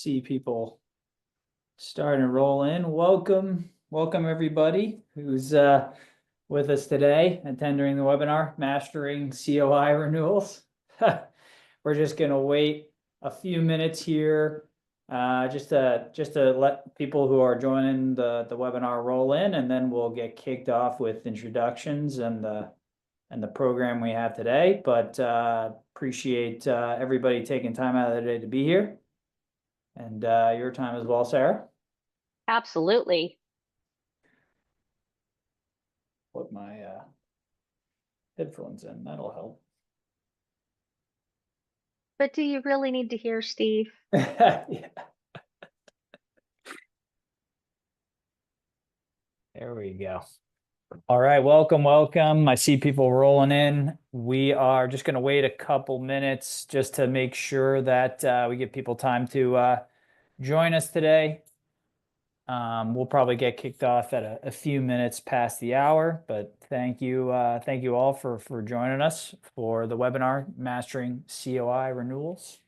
See people starting to roll in. Welcome everybody who's with us today, attending the webinar, Mastering COI Renewals. We're just gonna wait a few minutes here, just to let people who are joining the webinar roll in, and then we'll get kicked off with introductions and the program we have today. But appreciate everybody taking time out of their day to be here. And your time as well, Sarah. Absolutely. Put my headphones in, that'll help. But do you really need to hear, Steve? Yeah. There we go. All right, welcome. I see people rolling in. We are just going to wait a couple minutes just to make sure that we give people time to join us today. We'll probably get kicked off at a few minutes past the hour, but thank you all for joining us for the webinar, Mastering COI Renewals.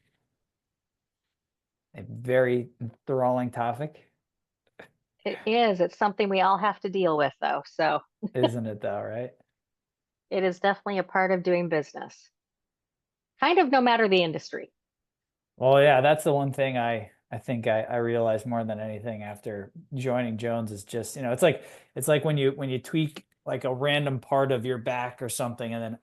A very enthralling topic. It is. It's something we all have to deal with, though. So Isn't it though, right? it is definitely a part of doing business. Kind of no matter the industry. Well, yeah, that's the one thing I think I realized more than anything after joining Jones is just, it's like when you tweak like a random part of your back or something, and then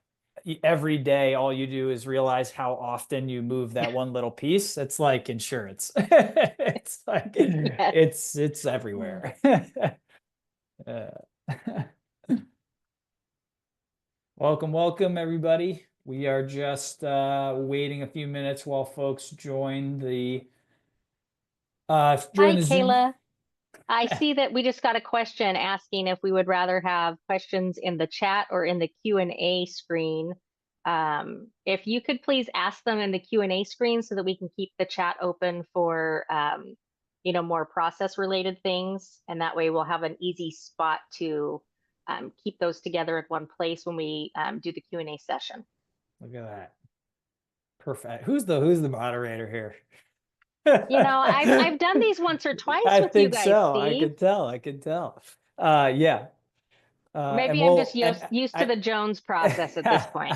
every day all you do is realize how often you move that one little piece. It's like insurance. It's like Yes. it's everywhere. Welcome everybody. We are just waiting a few minutes while folks join the Hi, Zoom. Kayla. I see that we just got a question asking if we would rather have questions in the chat or in the Q&A screen. If you could please ask them in the Q&A screen so that we can keep the chat open for more process-related things, and that way we'll have an easy spot to keep those together at one place when we do the Q&A session. Look at that. Perfect. Who's the moderator here? I've done these once or twice with you guys, so. Steve. I could tell. Yeah. Maybe I'm just used to the Jones process at this point.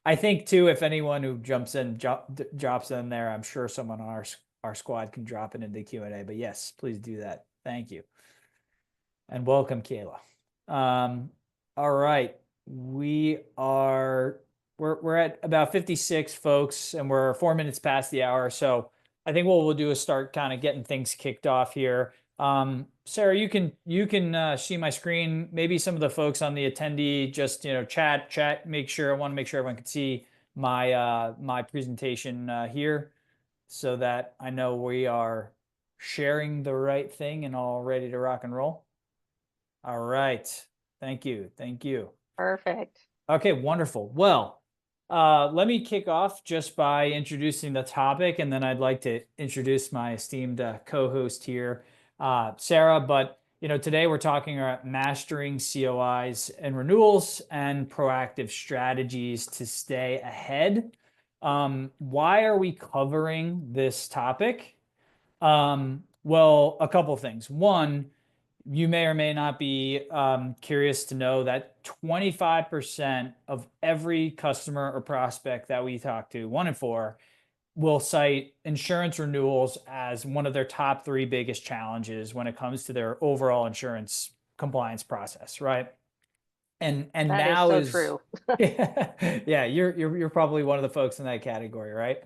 I think too, if anyone who drops in there, I'm sure someone on our squad can drop it into the Q&A. But yes, please do that. Thank you. And welcome, Kayla. All right. We're at about 56 folks, and we're 4 minutes past the hour. So I think what we'll do is start kind of getting things kicked off here. Sarah, you can see my screen. Maybe some of the folks on the attendee just chat. I want to make sure everyone can see my presentation here, so that I know we are sharing the right thing and all ready to rock and roll. All right. Thank you. Perfect. Okay, wonderful. Well, let me kick off just by introducing the topic, and then I'd like to introduce my esteemed co-host here, Sarah. But today we're talking about mastering COIs and renewals and proactive strategies to stay ahead. Why are we covering this topic? Well, a couple things. One, you may or may not be curious to know that 25% of every customer or prospect that we talk to, 1 in 4, will cite insurance renewals as one of their top 3 biggest challenges when it comes to their overall insurance compliance process, right? And that now is so true. Yeah, you're probably one of the folks in that category, right?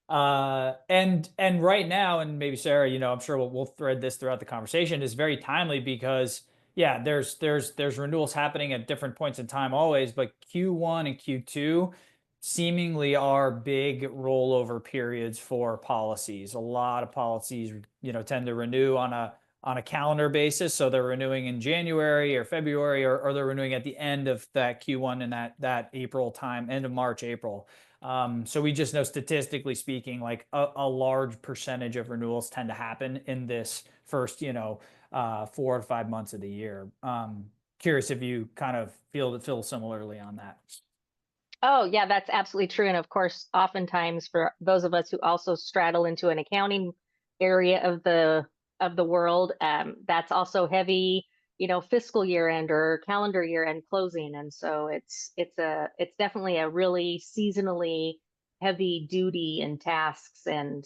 And right now, and maybe Sarah, I'm sure we'll thread this throughout the conversation, is very timely because there's renewals happening at different points in time always, but Q1 and Q2 seemingly are big rollover periods for policies. A lot of policies, tend to renew on a calendar basis. So they're renewing in January or February, or they're renewing at the end of that Q1 and that April time, end of March, April. So we just know, statistically speaking, like a large percentage of renewals tend to happen in this first, 4 to 5 months of the year. Curious if you kind of feel similarly on that. Oh, yeah, that's absolutely true. And of course, oftentimes for those of us who also straddle into an accounting area of the world. That's also heavy, fiscal year end or calendar year end closing, and so it's definitely a really seasonally heavy duty and tasks. And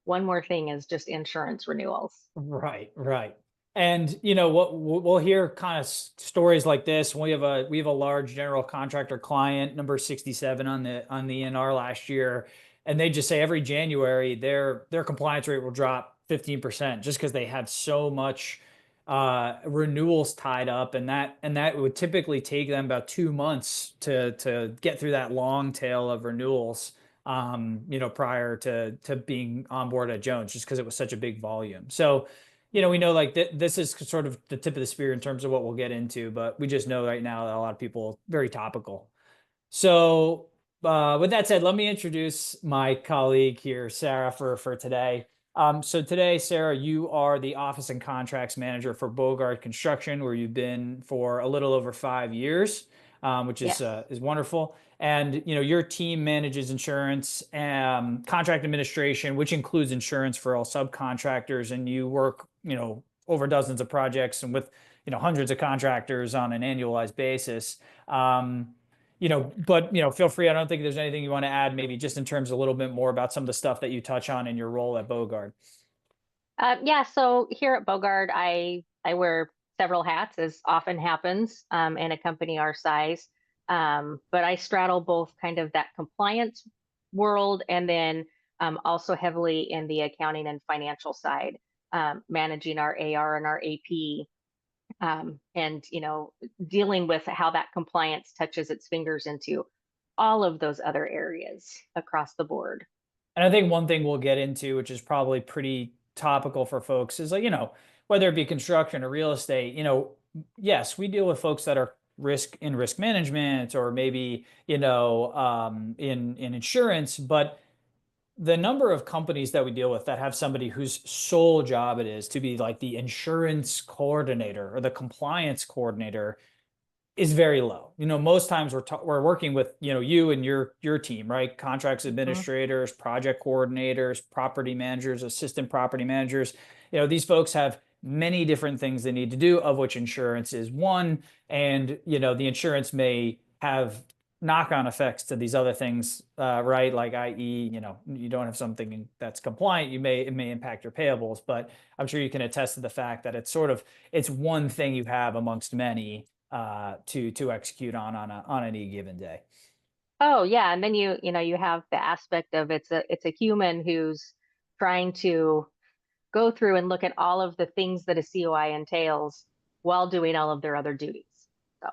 one more thing is just insurance renewals. Right, right. And what we'll hear kind of stories like this. We have a large general contractor client, number 67 on the NR last year, and they just say every January their compliance rate will drop 15% just because they have so much renewals tied up, and that would typically take them about 2 months to get through that long tail of renewals, prior to being on board at Jones, just because it was such a big volume. So, we know like this is sort of the tip of the spear in terms of what we'll get into, but we just know right now that a lot of people very topical. So, with that said, let me introduce my colleague here, Sarah, for today. So today, Sarah, you are the Office and Contracts Manager for Bogart Construction, where you've been for a little over 5 years, which Yes. is wonderful. And your team manages insurance, contract administration, which includes insurance for all subcontractors, and you work over dozens of projects and with hundreds of contractors on an annualized basis. But feel free. I don't think there's anything you want to add, maybe just in terms of a little bit more about some of the stuff that you touch on in your role at Bogard. Yeah, so here at Bogard, I wear several hats, as often happens in a company our size. But I straddle both kind of that compliance world and then also heavily in the accounting and financial side, managing our AR and our AP, and dealing with how that compliance touches its fingers into all of those other areas across the board. And I think one thing we'll get into, which is probably pretty topical for folks, is like, whether it be construction or real estate, yes, we deal with folks that are risk management, or maybe, in insurance, but the number of companies that we deal with that have somebody whose sole job it is to be like the insurance coordinator or the compliance coordinator is very low. Most times we're working with, you and your team, right? Contracts Mhm. administrators, project coordinators, property managers, assistant property managers. These folks have many different things they need to do, of which insurance is one. And, the insurance may have knock-on effects to these other things, right? Like, i.e., you don't have something that's compliant, it may impact your payables, but I'm sure you can attest to the fact that it's one thing you have amongst many to execute on any given day. Oh yeah, and then you have the aspect of it's a human who's trying to go through and look at all of the things that a COI entails while doing all of their other duties. So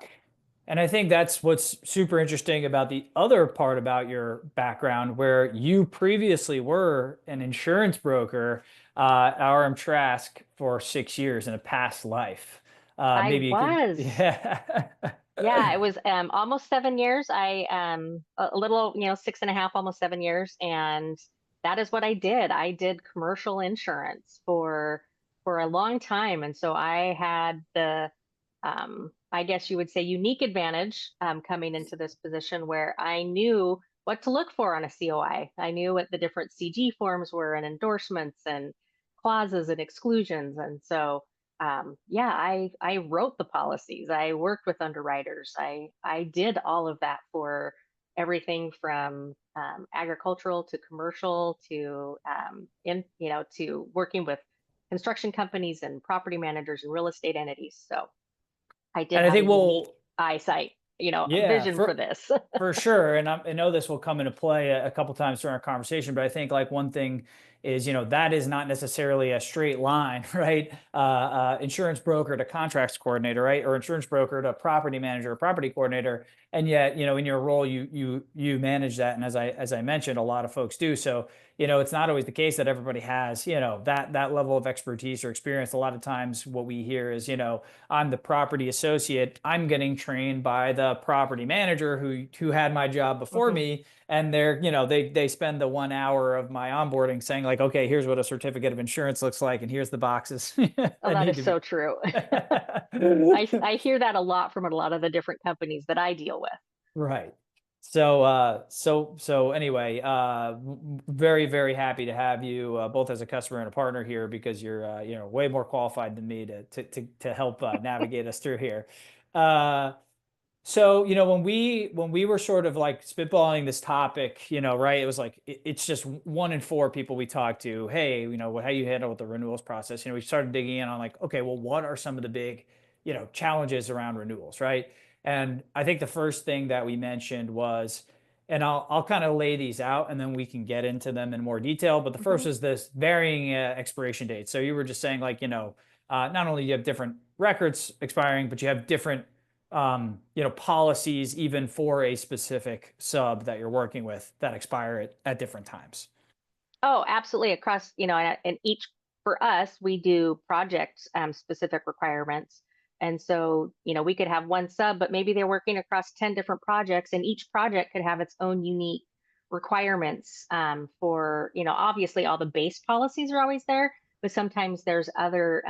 And I think that's what's super interesting about the other part about your background, where you previously were an insurance broker at RM Trask for 6 years in a past life. I Maybe you could, was. yeah. Yeah, it was almost 7 years. I a little, 6.5, almost 7 years, and that is what I did. I did commercial insurance for a long time, and so I had the I guess you would say unique advantage coming into this position where I knew what to look for on a COI. I knew what the different CG forms were and endorsements and clauses and exclusions, and so yeah, I wrote the policies. I worked with underwriters. I did all of that for everything from agricultural to commercial to to working with construction companies and property managers and real estate entities. So I did And I have a think unique eyesight, yeah, vision for this. for sure. And I know this will come into play a couple times during our conversation, but I think like one thing is, that is not necessarily a straight line, right? Insurance broker to contracts coordinator, right? Or insurance broker to property manager or property coordinator. And yet, in your role, you manage that. And as I mentioned, a lot of folks do. So, it's not always the case that everybody has, that level of expertise or experience. A lot of times what we hear is, I'm the property associate. I'm getting trained by the property manager who had my job before Mhm. me, and they spend the 1 hour of my onboarding saying like, okay, here's what a certificate of insurance looks like, and here's the boxes Oh, that that need is to so be. true. I hear that a lot from a lot of the different companies that I deal with. Right. So anyway, very, very happy to have you both as a customer and a partner here, because you're, way more qualified than me to help navigate us through here. So, when we were sort of like spitballing this topic, right, it was like, it's just 1 in 4 people we talk to, hey, how you handle with the renewals process. We started digging in on like, okay, well, what are some of the big, challenges around renewals, right? And I think the first thing that we mentioned was, and I'll kind of lay these out and then we can get into them in more detail. But the first Mhm. is this varying expiration dates. So you were just saying like, not only do you have different records expiring, but you have different policies even for a specific sub that you're working with that expire at different times. Oh, absolutely. Across, and each for us, we do project specific requirements. And so, we could have one sub, but maybe they're working across 10 different projects, and each project could have its own unique requirements for, obviously all the base policies are always there, but sometimes there's other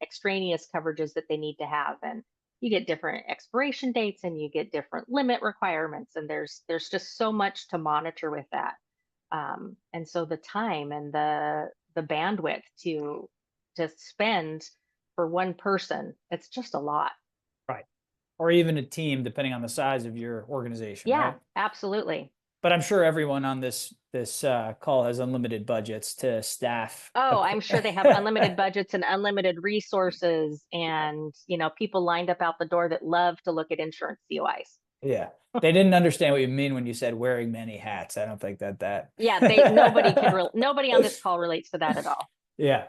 extraneous coverages that they need to have. And you get different expiration dates and you get different limit requirements. And there's just so much to monitor with that. And so the time and the bandwidth to spend for one person, it's just a lot. Right. Or even a team, depending on the size of your organization, Yeah, right? absolutely. But I'm sure everyone on this call has unlimited budgets to staff. Oh, I'm sure they have unlimited budgets and unlimited resources, and people lined up out the door that love to look at insurance COIs. Yeah. They didn't understand what you mean when you said wearing many hats. I don't think that. Yeah, nobody on this call relates to that at all. Yeah.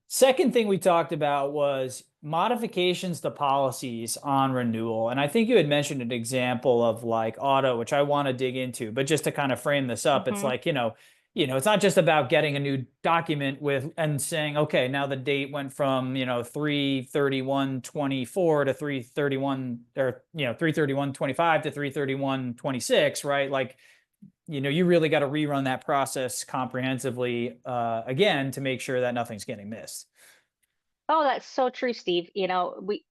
Second thing we talked about was modifications to policies on renewal. And I think you had mentioned an example of like auto, which I want to dig into, but just to kind of frame this up, it's Mhm. like, it's not just about getting a new document with and saying, okay, now the date went from, 3/31/24 to 3/31 or, 3/31/25 to 3/31/26, right? Like, you really got to rerun that process comprehensively again to make sure that nothing's getting missed. Oh, that's so true, Steve. We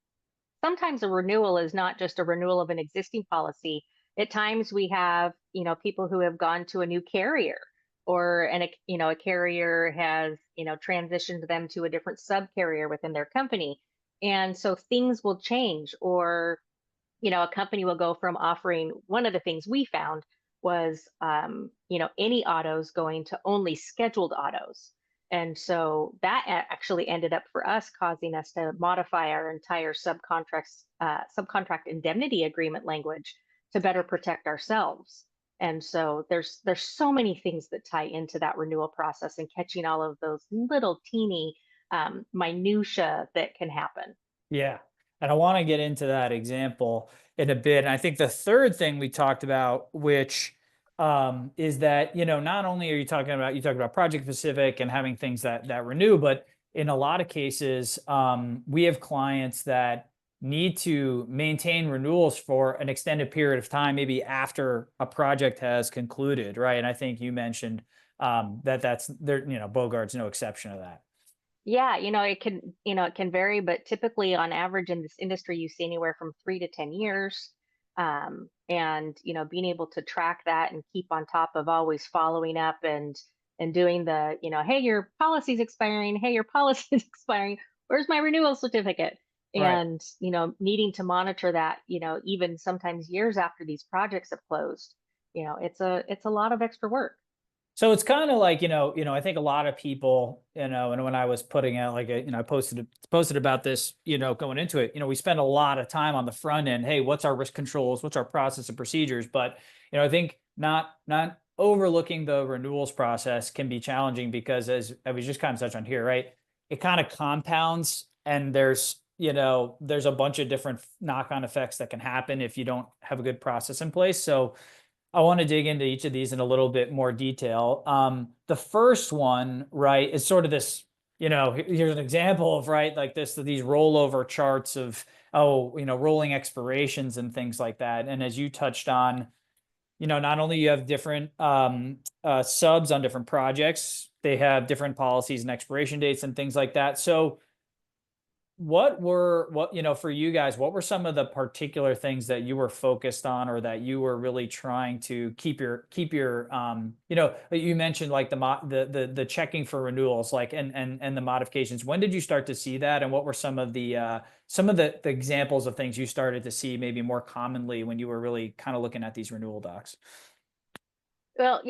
sometimes a renewal is not just a renewal of an existing policy. At times we have, people who have gone to a new carrier, or a carrier has, transitioned them to a different sub carrier within their company. And so things will change, or, a company will go from offering, one of the things we found was, any autos going to only scheduled autos. And so that actually ended up for us causing us to modify our entire subcontract indemnity agreement language to better protect ourselves. And so there's so many things that tie into that renewal process, and catching all of those little teeny minutia that can happen. Yeah. And I want to get into that example in a bit. And I think the third thing we talked about, which is that, not only are you talking about project specific and having things that renew, but in a lot of cases, we have clients that need to maintain renewals for an extended period of time, maybe after a project has concluded, right? And I think you mentioned that's there, Bogart's no exception to that. Yeah, it can vary, but typically on average in this industry, you see anywhere from 3 to 10 years. And being able to track that and keep on top of always following up and doing the, hey, your policy's expiring, hey, your policy's expiring, where's my renewal certificate? Right. And needing to monitor that, even sometimes years after these projects have closed. It's a lot of extra work. So it's kind of like, I think a lot of people, and when I was putting out like I posted about this, going into it, we spend a lot of time on the front end. Hey, what's our risk controls? What's our process and procedures? But, I think not overlooking the renewals process can be challenging because, as we just kind of touched on here, right? It kind of compounds, and there's a bunch of different knock-on effects that can happen if you don't have a good process in place. So I want to dig into each of these in a little bit more detail. The first one, right, is sort of this, here's an example of, right, like these rollover charts of, rolling expirations and things like that. And as you touched on, not only you have different subs on different projects, they have different policies and expiration dates and things like that. So for you guys, what were some of the particular things that you were focused on, or that you were really trying to keep your you mentioned like the checking for renewals, like, and the modifications. When did you start to see that, and what were some of the examples of things you started to see maybe more commonly when you were really kind of looking at these renewal docs? Well,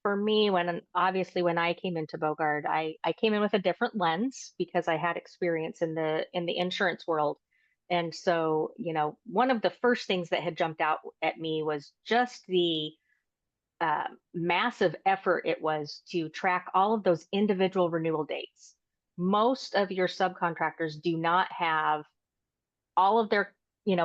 for me, obviously when I came into Bogard, I came in with a different lens because I had experience in the insurance world. And so, one of the first things that had jumped out at me was just the massive effort it was to track all of those individual renewal dates. Most of your subcontractors do not have all of their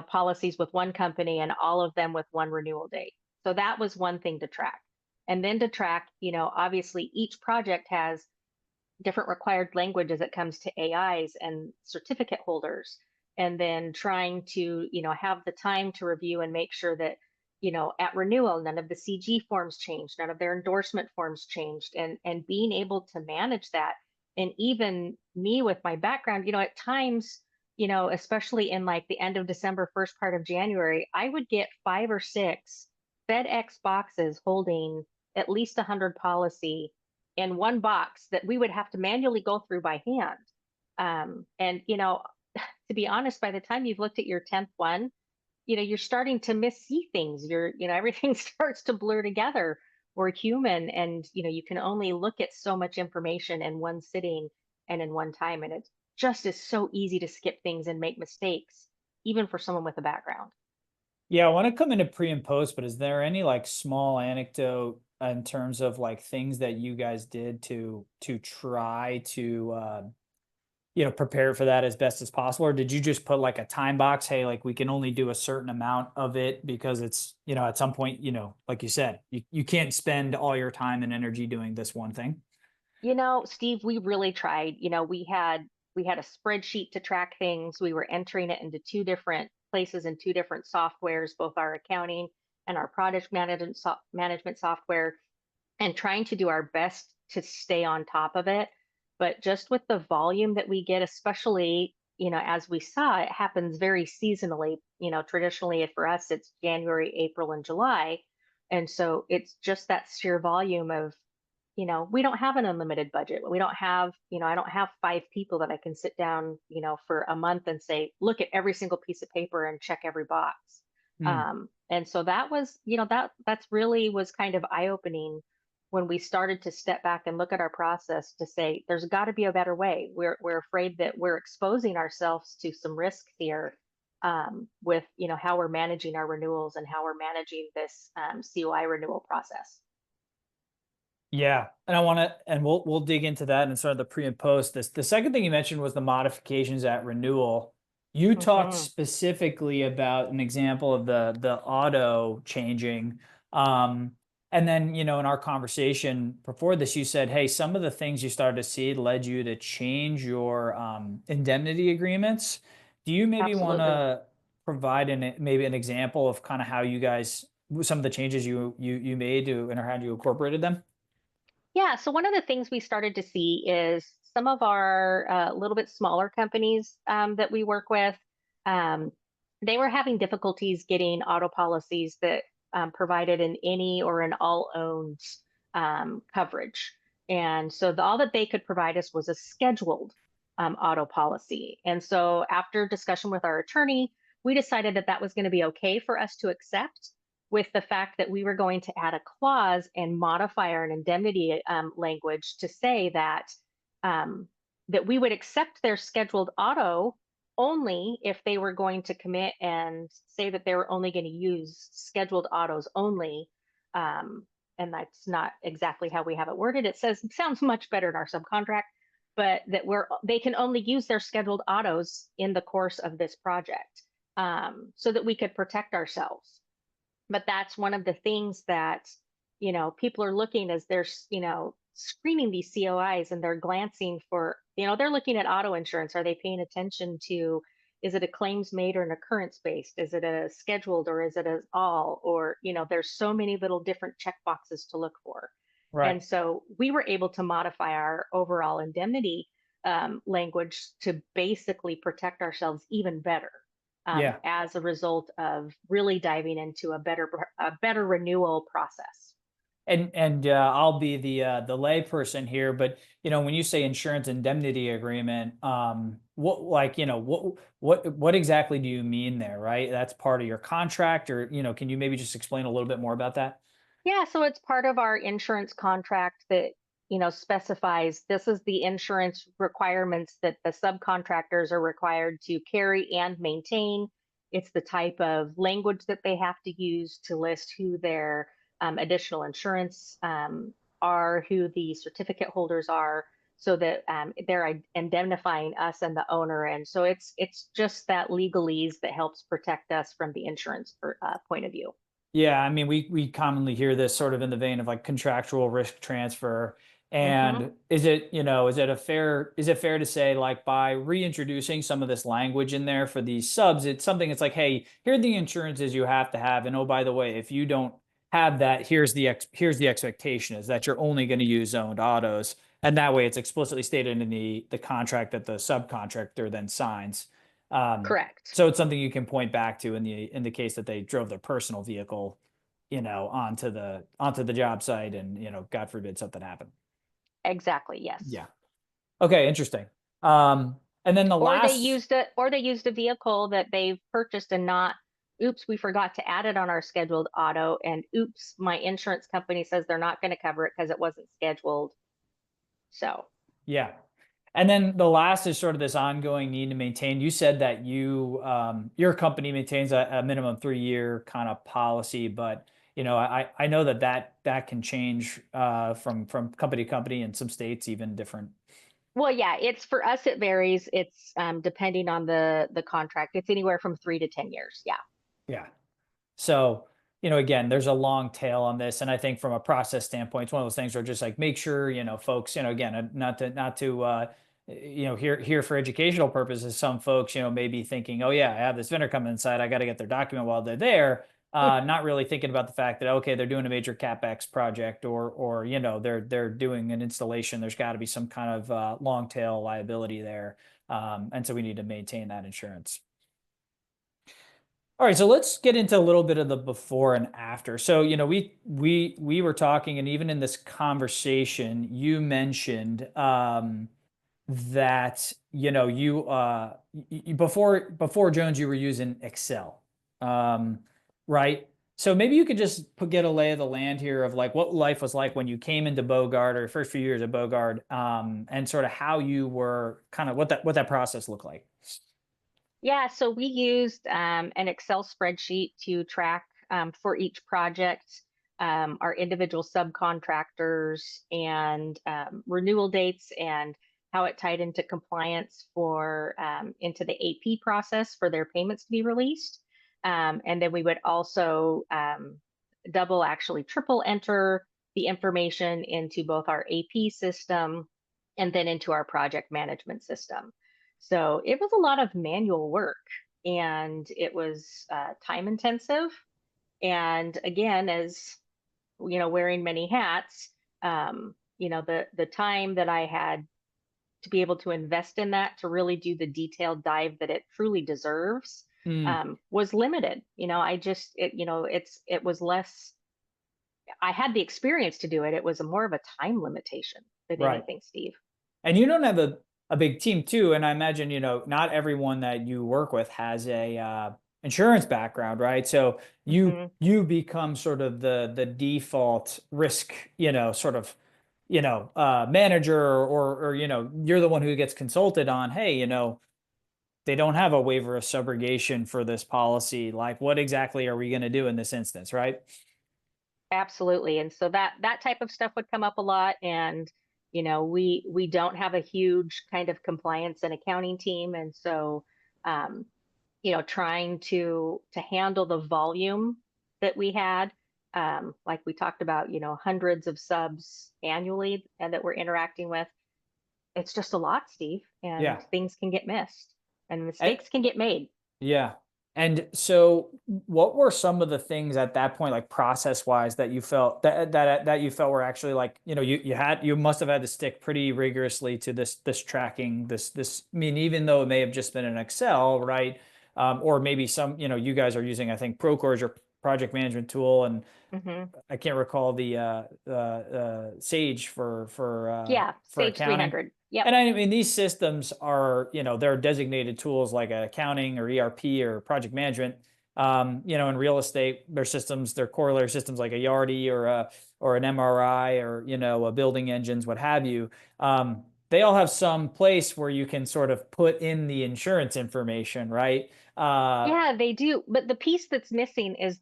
policies with one company and all of them with one renewal date. So that was one thing to track. And then to track, obviously each project has different required language as it comes to AIs and certificate holders. And then trying to, have the time to review and make sure that, at renewal, none of the CG forms changed, none of their endorsement forms changed, and being able to manage that. And even me with my background, at times, especially in like the end of December, first part of January, I would get 5 or 6 FedEx boxes holding at least 100 policy in one box that we would have to manually go through by hand. And to be honest, by the time you've looked at your 10th one, you're starting to see things. Everything starts to blur together. We're human, and you can only look at so much information in one sitting and in one time, and it just is so easy to skip things and make mistakes, even for someone with a background. Yeah, I want to come into pre and post, but is there any like small anecdote in terms of like things that you guys did to try to prepare for that as best as possible? Or did you just put like a time box? Hey, like we can only do a certain amount of it because it's, at some point, like you said, you can't spend all your time and energy doing this one thing. Steve, we really tried. We had a spreadsheet to track things. We were entering it into 2 different places and 2 different softwares, both our accounting and our project management software, and trying to do our best to stay on top of it. But just with the volume that we get, especially, as we saw, it happens very seasonally. Traditionally for us, it's January, April, and July. And so it's just that sheer volume of, we don't have an unlimited budget. We don't have, I don't have 5 people that I can sit down, for a month and say, look at every single piece of paper and check every box. Hmm. And so that was, that's really was kind of eye-opening when we started to step back and look at our process to say, there's got to be a better way. We're afraid that we're exposing ourselves to some risk here, with, how we're managing our renewals and how we're managing this COI renewal process. Yeah, and I want to, and we'll dig into that and sort of the pre and post. The second thing you mentioned was the modifications at renewal. You talked Mhm. specifically about an example of the auto changing, and then in our conversation before this, you said, hey, some of the things you started to see led you to change your indemnity agreements. Do you maybe want Absolutely. to provide maybe an example of kind of how you guys, some of the changes you made to, and how you incorporated them? Yeah, so one of the things we started to see is some of our little bit smaller companies that we work with, um, they were having difficulties getting auto policies that provided an any or an all owned coverage. And so all that they could provide us was a scheduled auto policy. And so after discussion with our attorney, we decided that that was going to be okay for us to accept, with the fact that we were going to add a clause and modify our indemnity language to say um, that we would accept their scheduled auto only if they were going to commit and say that they were only going to use scheduled autos only. And that's not exactly how we have it worded. It sounds much better in our subcontract, but that they can only use their scheduled autos in the course of this project, so that we could protect ourselves. But that's one of the things that people are looking as they're screening these COIs, and they're glancing for, they're looking at auto insurance. Are they paying attention to, is it a claims made or an occurrence based? Is it a scheduled, or is it a all? Or there's so many little different check boxes to look for. Right. And so we were able to modify our overall indemnity language to basically protect ourselves even better Yeah. as a result of really diving into a better renewal process. And I'll be the lay person here, but when you say insurance indemnity agreement, what like what exactly do you mean there, right? That's part of your contract, or can you maybe just explain a little bit more about that? Yeah, so it's part of our insurance contract that, specifies this is the insurance requirements that the subcontractors are required to carry and maintain. It's the type of language that they have to use to list who their additional insurance are, who the certificate holders are, so that they're indemnifying us and the owner. And so it's just that legalese that helps protect us from the insurance point of view. Yeah, I mean, we commonly hear this sort of in the vein of like contractual risk transfer. Hmm. And is it fair to say, like, by reintroducing some of this language in there for these subs, it's something, it's like, hey, here are the insurances you have to have, and oh, by the way, if you don't have that, here's the expectation is that you're only going to use owned autos, and that way it's explicitly stated in the contract that the subcontractor then signs. Um, Correct. so it's something you can point back to in the case that they drove their personal vehicle, onto the job site, and God forbid something happened. Exactly. Yes. Yeah. Okay, interesting. And then the Or they last, used it, or they used a vehicle that they've purchased and not, oops, we forgot to add it on our scheduled auto, and oops, my insurance company says they're not going to cover it because it wasn't scheduled. So, yeah. And then the last is sort of this ongoing need to maintain. You said that your company maintains a minimum 3-year kind of policy, but I know that can change from company to company, in some states even different. well, yeah, it's for us, it varies. It's depending on the contract. It's anywhere from 3 to 10 years. Yeah. Yeah. So, again, there's a long tail on this. And I think from a process standpoint, it's one of those things where just like make sure, folks, again, not to here for educational purposes, some folks, may be thinking, oh yeah, I have this vendor coming inside, I got to get their document while they're there. Not really thinking about the fact that, okay, they're doing a major CapEx project, or they're doing an installation. There's got to be some kind of long tail liability there. And so we need to maintain that insurance. All right, so let's get into a little bit of the before and after. So, we were talking, and even in this conversation, you mentioned that before Jones, you were using Excel, um, right? So maybe you could just get a lay of the land here of like what life was like when you came into Bogard, or first few years at Bogard, and sort of how you were kind of what that process looked like. Yeah, so we used an Excel spreadsheet to track for each project our individual subcontractors and renewal dates, and how it tied into compliance for into the AP process for their payments to be released. And then we would also double, actually triple enter the information into both our AP system and then into our project management system. So it was a lot of manual work, and it was time intensive. And again, as wearing many hats, the time that I had to be able to invest in that to really do the detailed dive that it truly deserves Mm, was limited. I just it was less. I had the experience to do it. It was more of a time limitation than right. anything, Steve. And you don't have a big team too. And I imagine, not everyone that you work with has a insurance background, right? So you Hmm. you become sort of the default risk, sort of, manager, or you're the one who gets consulted on, hey, they don't have a waiver of subrogation for this policy. Like, what exactly are we going to do in this instance, right? Absolutely. And so that type of stuff would come up a lot. And we don't have a huge kind of compliance and accounting team. And so um, trying to handle the volume that we had, like we talked about, hundreds of subs annually and that we're interacting with. It's just a lot, Steve, and Yeah. things can get missed and And mistakes can get made. yeah. And so what were some of the things at that point, like process wise, that you felt that you felt were actually like, you must have had to stick pretty rigorously to this tracking, this, I mean, even though it may have just been an Excel, right? Or maybe some, you guys are using, I think, Procore as your project management tool, and Hmm. I can't recall the Sage Yeah, for Sage accounting. 300. Yep. And I mean, these systems are, they're designated tools like accounting or ERP or project management. In real estate, their systems, their corollary systems like a Yardi or an MRI or a building engines, what have you. They all have some place where you can sort of put in the insurance information, right? Yeah, they do. But the piece that's missing is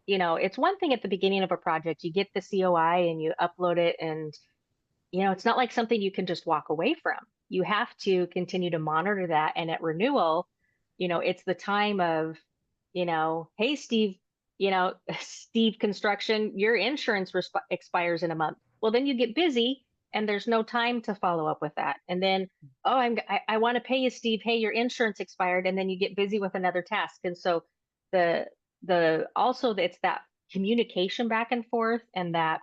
it's one thing at the beginning of a project, you get the COI and you upload it, and it's not like something you can just walk away from. You have to continue to monitor that. And at renewal, it's the time of, hey, Steve, Steve Construction, your insurance expires in a month. Well, then you get busy and there's no time to follow up with that. And then, oh, I want to pay you, Steve. Hey, your insurance expired. And then you get busy with another task. And so the, also it's that communication back and forth and that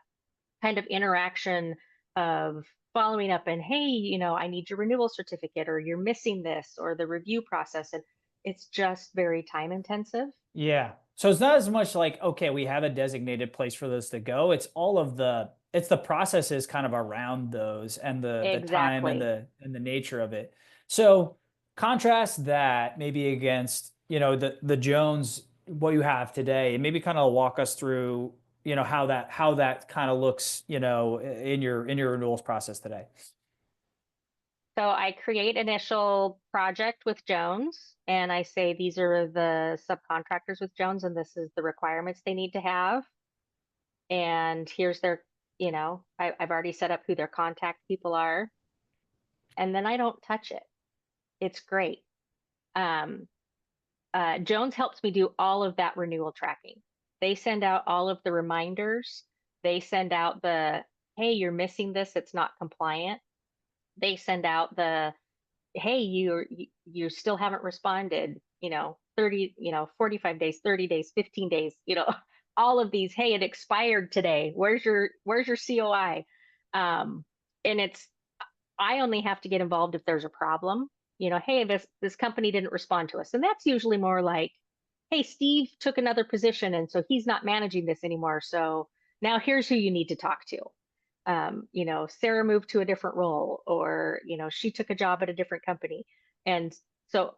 kind of interaction of following up and, hey, I need your renewal certificate, or you're missing this, or the review process. And it's just very time intensive. Yeah. So it's not as much like, okay, we have a designated place for this to go. It's the processes kind of around those, and the time and Exactly. the nature of it. So contrast that maybe against, the Jones, what you have today, and maybe kind of walk us through, how that kind of looks, in your renewals process today. So I create initial project with Jones, and I say these are the subcontractors with Jones, and this is the requirements they need to have. And here's their, I've already set up who their contact people are, and then I don't touch it. It's great. Um, Jones helps me do all of that renewal tracking. They send out all of the reminders. They send out the, hey, you're missing this, it's not compliant. They send out the, hey, you still haven't responded, 30, 45 days, 30 days, 15 days, all of these, hey, it expired today. Where's your COI? Um, and I only have to get involved if there's a problem. Hey, this company didn't respond to us. And that's usually more like, hey, Steve took another position and so he's not managing this anymore. So now here's who you need to talk to. Sarah moved to a different role, or, she took a job at a different company. And so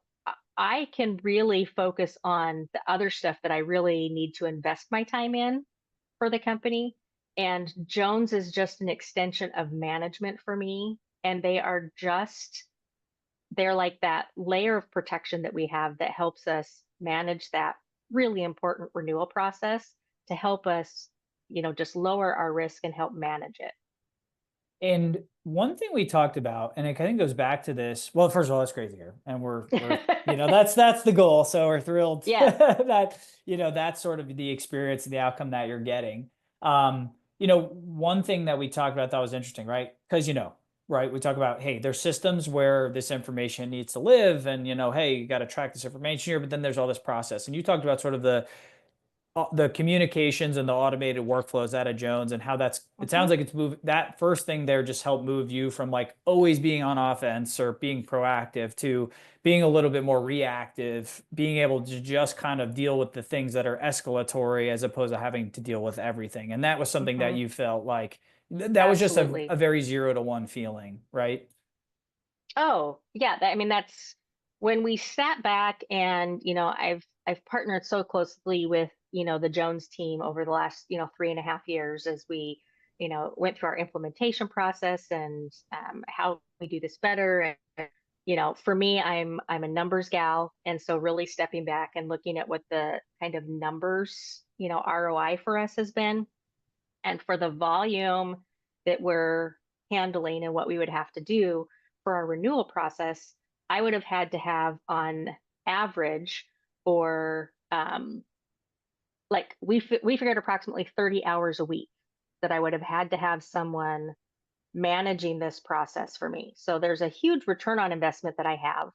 I can really focus on the other stuff that I really need to invest my time in for the company. And Jones is just an extension of management for me. And they're like that layer of protection that we have that helps us manage that really important renewal process to help us, just lower our risk and help manage it. And one thing we talked about, and it kind of goes back to this. Well, first of all, that's great to hear, and we're that's the goal. So we're thrilled Yes. that that's sort of the experience and the outcome that you're getting. One thing that we talked about that was interesting, right? Because right, we talk about, hey, there's systems where this information needs to live, and hey, you got to track this information here, but then there's all this process, and you talked about sort of the communications and the automated workflows out of Jones, and how it Hmm. sounds like it's moved, that first thing there just helped move you from like always being on offense or being proactive to being a little bit more reactive, being able to just kind of deal with the things that are escalatory as opposed to having to deal with everything. And that was something that Hmm. you felt like that was just a Absolutely. very 0 to 1 feeling, right? Oh, yeah. I mean, that's when we sat back and, I've partnered so closely with, the Jones team over the last, 3.5 years as we, went through our implementation process and how we do this better. And, for me, I'm a numbers gal. And so really stepping back and looking at what the kind of numbers, ROI for us has been, and for the volume that we're handling and what we would have to do for our renewal process, I would have had to have on average, or like we figured approximately 30 hours a week that I would have to have someone managing this process for me. So there's a huge return on investment that I have,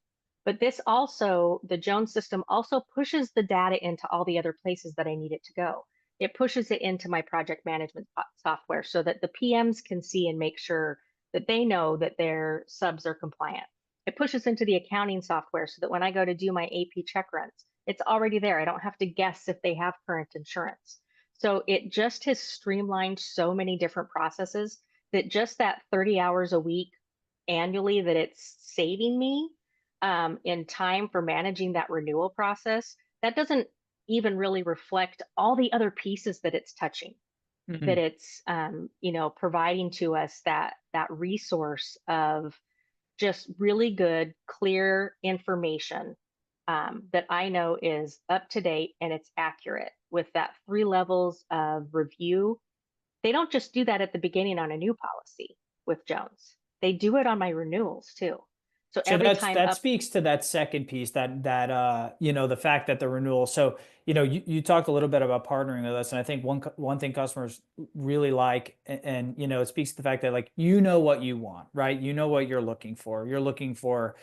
But this also, the Jones system also pushes the data into all the other places that I need it to go. It pushes it into my project management software so that the PMs can see and make sure that they know that their subs are compliant. It pushes into the accounting software so that when I go to do my AP check runs, it's already there. I don't have to guess if they have current insurance. So it just has streamlined so many different processes that just that 30 hours a week annually that it's saving me in time for managing that renewal process, that doesn't even really reflect all the other pieces that it's touching, that it's providing to us that resource of just really good, clear information that I know is up to date and it's accurate with that 3 levels of review. They don't just do that at the beginning on a new policy with Jones. They do it on my renewals too. So So every time that up, speaks to that second piece, the fact that the renewal. So you talked a little bit about partnering with us, and I think one thing customers really like, and it speaks to the fact that like what you want, right? You know what you're looking for. You're looking for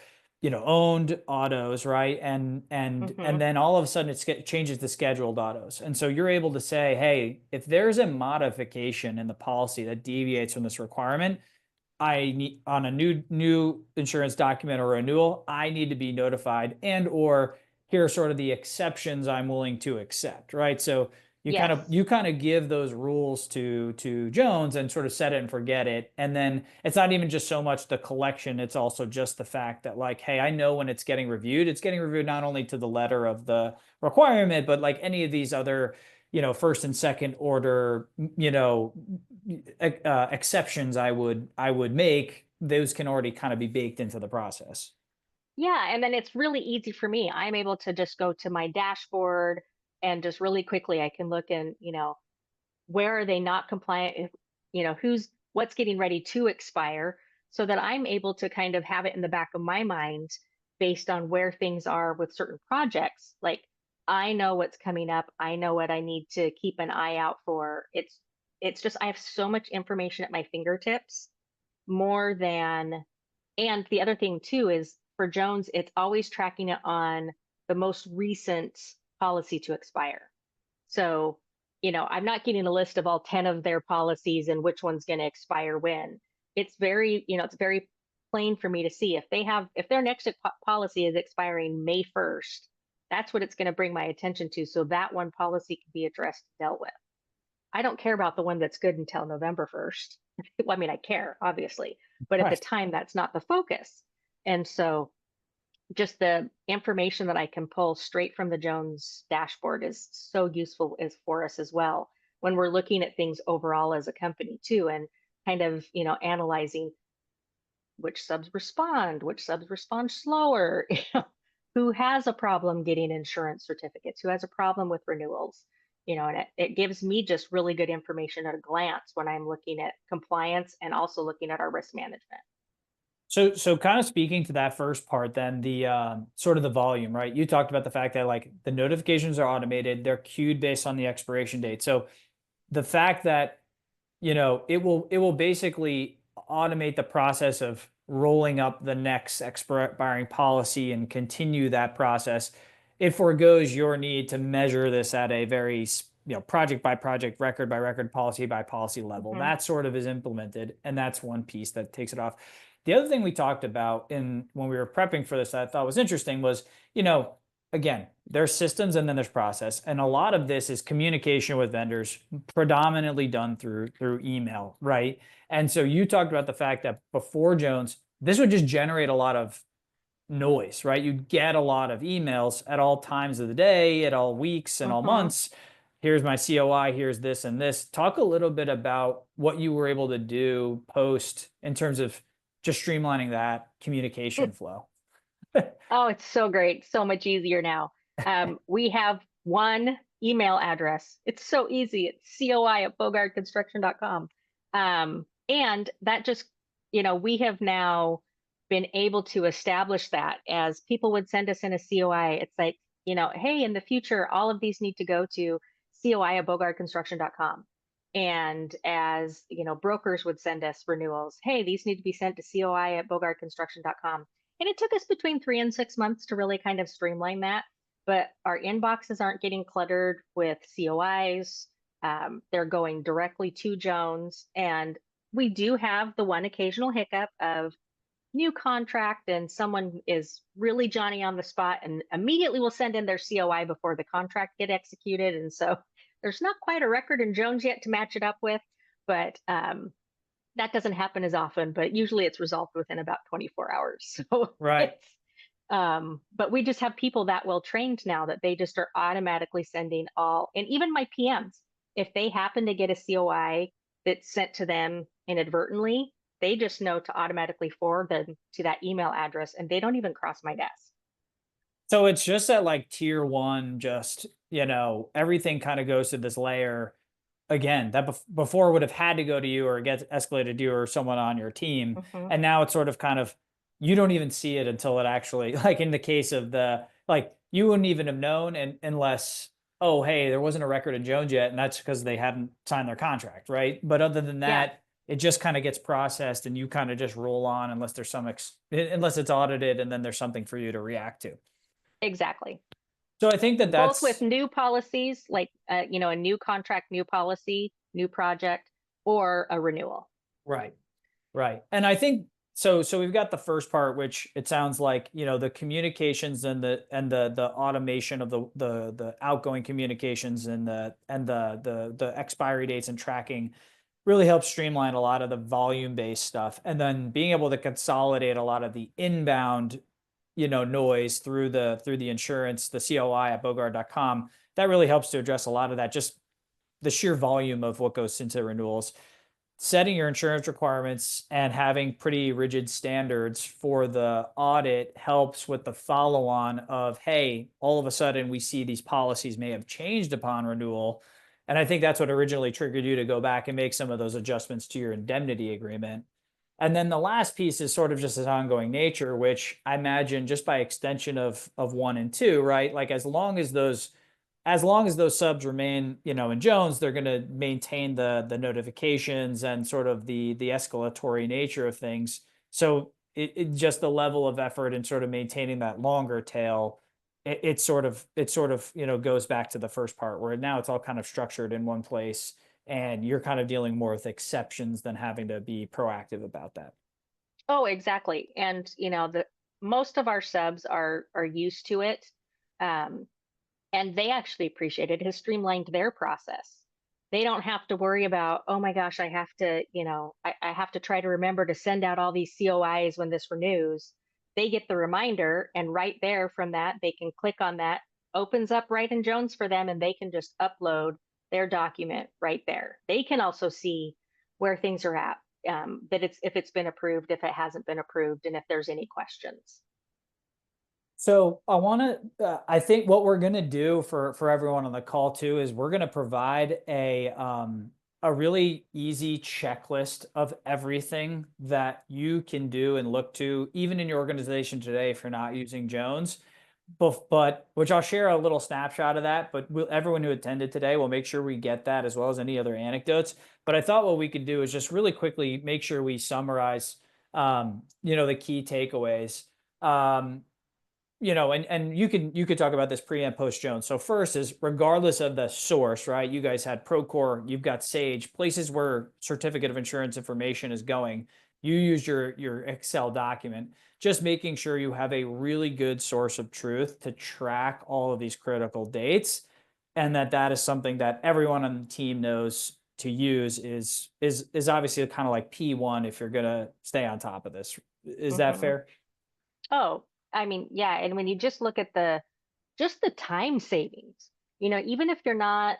owned autos, right? And then all of a sudden it changes to scheduled autos, and so you're able to say, hey, if there's a modification in the policy that deviates from this requirement, I need on a new insurance document or renewal, I need to be notified, and or here are sort of the exceptions I'm willing to accept, right? So yes. you kind of give those rules to Jones and sort of set it and forget it. And then it's not even just so much the collection, it's also just the fact that like, hey, I know when it's getting reviewed, not only to the letter of the requirement, but like any of these other first and second order, exceptions I would make, those can already kind of be baked into the process. Yeah, and then it's really easy for me. I'm able to just go to my dashboard and just really quickly I can look and, where are they not compliant? What's getting ready to expire so that I'm able to kind of have it in the back of my mind based on where things are with certain projects. Like I know what's coming up. I know what I need to keep an eye out for. It's just I have so much information at my fingertips more than. And the other thing too is for Jones, it's always tracking it on the most recent policy to expire. So, I'm not getting a list of all 10 of their policies and which one's going to expire when. It's very plain for me to see if their next policy is expiring May 1st, that's what it's going to bring my attention to. So that one policy can be addressed, dealt with. I don't care about the one that's good until November 1st. Well, I mean, I care, obviously, but at the Right. time, that's not the focus. And so just the information that I can pull straight from the Jones dashboard is so useful as for us as well when we're looking at things overall as a company too, and kind of, analyzing which subs respond slower, who has a problem getting insurance certificates, who has a problem with renewals, and it gives me just really good information at a glance when I'm looking at compliance and also looking at our risk management. So kind of speaking to that first part, then the sort of the volume, right? You talked about the fact that like the notifications are automated, they're queued based on the expiration date. So the fact that it will basically automate the process of rolling up the next expiring policy and continue that process. It forgoes your need to measure this at a very project by project, record by record, policy by policy level. Mm-hmm. That sort of is implemented, and that's one piece that takes it off. The other thing we talked about when we were prepping for this that I thought was interesting was, again, there's systems and then there's process. And a lot of this is communication with vendors, predominantly done through email, right? And so you talked about the fact that before Jones, this would just generate a lot of noise, right? You'd get a lot of emails at all times of the day, at all weeks and all Mm-hmm. months. Here's my COI, here's this and this. Talk a little bit about what you were able to do post in terms of just streamlining that communication flow. Oh, it's so great. So much easier now. We have one email address. It's so easy. It's COI@BogardConstruction.com. And that just, we have now been able to establish that as people would send us in a COI. It's like, hey, in the future, all of these need to go to COI@BogardConstruction.com. And as, brokers would send us renewals, hey, these need to be sent to COI@BogardConstruction.com. And it took us between 3 and 6 months to really kind of streamline that. But our inboxes aren't getting cluttered with COIs. They're going directly to Jones. And we do have the one occasional hiccup of new contract and someone is really Johnny on the spot and immediately will send in their COI before the contract get executed. And so there's not quite a record in Jones yet to match it up with, but that doesn't happen as often, but usually it's resolved within about 24 hours. So Right. it's, but we just have people that well trained now that they just are automatically sending all, and even my PMs, if they happen to get a COI that's sent to them inadvertently, they just know to automatically forward them to that email address and they don't even cross my desk. So it's just that like tier one, just, everything kind of goes to this layer again that before would have had to go to you or get escalated to you or someone on your team. Mm-hmm. And now it's sort of kind of, you don't even see it until it actually, like in the case of like you wouldn't even have known unless, oh, hey, there wasn't a record in Jones yet. And that's because they hadn't signed their contract. Right. But other than Yeah, that, it just kind of gets processed and you kind of just roll on unless there's unless it's audited and then there's something for you to react to. exactly. So I think that Both with that's new policies, like, a new contract, new policy, new project, or a renewal. right. Right. And I think so we've got the first part, which it sounds like, the communications and the automation of the outgoing communications and the expiry dates and tracking really helps streamline a lot of the volume-based stuff. And then being able to consolidate a lot of the inbound, noise through the insurance, the COI at Bogard.com, that really helps to address a lot of that, just the sheer volume of what goes into renewals. Setting your insurance requirements and having pretty rigid standards for the audit helps with the follow-on of, hey, all of a sudden we see these policies may have changed upon renewal. And I think that's what originally triggered you to go back and make some of those adjustments to your indemnity agreement. And then the last piece is sort of just this ongoing nature, which I imagine just by extension of one and two, right? Like as long as those subs remain, in Jones, they're going to maintain the notifications and sort of the escalatory nature of things. So it just the level of effort and sort of maintaining that longer tail, it sort of goes back to the first part where now it's all kind of structured in one place and you're kind of dealing more with exceptions than having to be proactive about that. Oh, exactly. And the most of our subs are used to it. And they actually appreciate it. It has streamlined their process. They don't have to worry about, oh my gosh, I have to, I have to try to remember to send out all these COIs when this renews. They get the reminder, and right there from that, they can click on that, opens up right in Jones for them, and they can just upload their document right there. They can also see where things are at, that if it's been approved, if it hasn't been approved, and if there's any questions. So I think what we're going to do for everyone on the call too, is we're going to provide a really easy checklist of everything that you can do and look to, even in your organization today, if you're not using Jones. But which I'll share a little snapshot of that, but everyone who attended today will make sure we get that as well as any other anecdotes. But I thought what we could do is just really quickly make sure we summarize, the key takeaways. And you could talk about this pre and post Jones. So first is regardless of the source, right? You guys had Procore, you've got Sage, places where certificate of insurance information is going. You use your Excel document, just making sure you have a really good source of truth to track all of these critical dates, and that is something that everyone on the team knows to use is obviously kind of like P1 if you're gonna stay on top of this. Is that fair? Oh, I mean, yeah. And when you just look at just the time savings, even if you're not